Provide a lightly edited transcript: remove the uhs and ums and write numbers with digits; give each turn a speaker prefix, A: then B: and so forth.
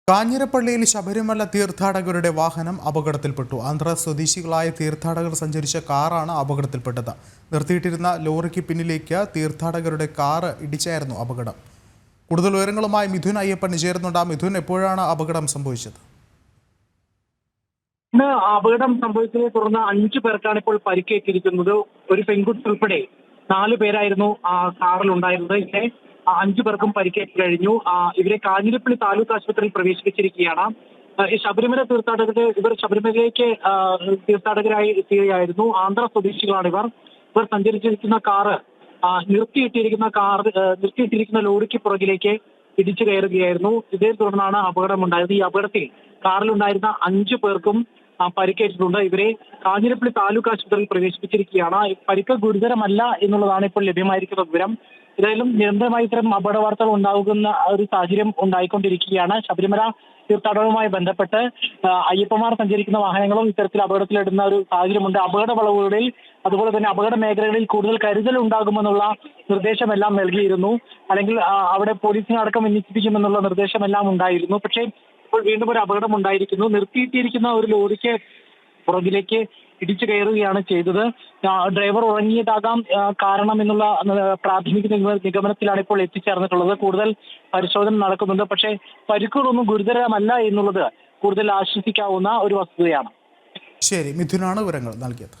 A: കാഞ്ഞിരപ്പള്ളിയിൽ ശബരിമല തീർത്ഥാടകരുടെ വാഹനം അപകടത്തിൽപ്പെട്ടു. ആന്ധ്ര സ്വദേശികളായ തീർത്ഥാടകർ സഞ്ചരിച്ച കാറാണ് അപകടത്തിൽപ്പെട്ടത്. നിർത്തിയിട്ടിരുന്ന ലോറിക്ക് പിന്നിലേക്ക് തീർത്ഥാടകരുടെ കാറ് ഇടിച്ചായിരുന്നു അപകടം. കൂടുതൽ വിവരങ്ങളുമായി മിഥുൻ അയ്യപ്പൻ ചേരുന്നുണ്ട്. മിഥുൻ, എപ്പോഴാണ് അപകടം സംഭവിച്ചത്?
B: ഇന്ന് അപകടം സംഭവിച്ചതിനെ തുടർന്ന് 5 പേർക്കാണ് ഇപ്പോൾ പരിക്കേറ്റിരിക്കുന്നത്. ഒരു പെൺകുട്ടി ഉൾപ്പെടെ 4 പേരായിരുന്നു ആ കാറിൽ ഉണ്ടായിരുന്നത്. ഇങ്ങനെ 5 പേർക്കും പരിക്കേറ്റ് കഴിഞ്ഞു. ഇവരെ കാഞ്ഞിരപ്പള്ളി താലൂക്ക് ആശുപത്രിയിൽ പ്രവേശിപ്പിച്ചിരിക്കുകയാണ്. ഈ ശബരിമല തീർത്ഥാടകരുടെ ഇവർ ശബരിമലയിലേക്ക് തീർത്ഥാടകരായി എത്തുകയായിരുന്നു. ആന്ധ്ര സ്വദേശികളാണ് ഇവർ സഞ്ചരിച്ചിരിക്കുന്ന കാറ് നിർത്തിയിട്ടിരിക്കുന്ന ലോറിക്ക് പുറകിലേക്ക് ഇടിച്ചു കയറുകയായിരുന്നു. ഇതേ തുടർന്നാണ് അപകടമുണ്ടായത്. ഈ അപകടത്തിൽ കാറിലുണ്ടായിരുന്ന 5 പേർക്കും പരിക്കേറ്റിട്ടുണ്ട്. ഇവരെ കാഞ്ഞിരപ്പള്ളി താലൂക്ക് ആശുപത്രിയിൽ പ്രവേശിപ്പിച്ചിരിക്കുകയാണ്. പരിക്ക് ഗുരുതരമല്ല എന്നുള്ളതാണ് ഇപ്പോൾ ലഭ്യമായിരിക്കുന്ന വിവരം. ഏതായാലും നിരന്തരമായി ഇത്തരം അപകട വാർത്തകൾ ഉണ്ടാകുന്ന ഒരു സാഹചര്യം ഉണ്ടായിക്കൊണ്ടിരിക്കുകയാണ്. ശബരിമല തീർത്ഥാടനവുമായി ബന്ധപ്പെട്ട് അയ്യപ്പന്മാർ സഞ്ചരിക്കുന്ന വാഹനങ്ങളും ഇത്തരത്തിൽ അപകടത്തിലിടുന്ന ഒരു സാഹചര്യമുണ്ട്. അപകട വളവുകളിൽ അതുപോലെ തന്നെ അപകട മേഖലകളിൽ കൂടുതൽ കരുതൽ ഉണ്ടാകുമെന്നുള്ള നിർദ്ദേശമെല്ലാം നൽകിയിരുന്നു. അല്ലെങ്കിൽ അവിടെ പോലീസിനടക്കം വിന്യസിപ്പിക്കുമെന്നുള്ള നിർദ്ദേശമെല്ലാം ഉണ്ടായിരുന്നു. പക്ഷേ ഇപ്പോൾ വീണ്ടും ഒരു അപകടം ഉണ്ടായിരിക്കുന്നു. നിർത്തിയിട്ടിരിക്കുന്ന ഒരു ലോറിക്ക് പുറകിലേക്ക് ഇടിച്ചു കയറുകയാണ് ചെയ്തത്. ഡ്രൈവർ ഉറങ്ങിയതാകാം കാരണം എന്നുള്ള പ്രാഥമിക നിഗമനത്തിലാണ് ഇപ്പോൾ എത്തിച്ചേർന്നിട്ടുള്ളത്. കൂടുതൽ പരിശോധന നടക്കുന്നുണ്ട്. പക്ഷേ പരിക്കുകളൊന്നും ഗുരുതരമല്ല എന്നുള്ളത് കൂടുതൽ ആശ്വസിക്കാവുന്ന ഒരു വസ്തുതയാണ്.
A: ശരി, മിഥുനാണ് വിവരങ്ങൾ നൽകിയത്.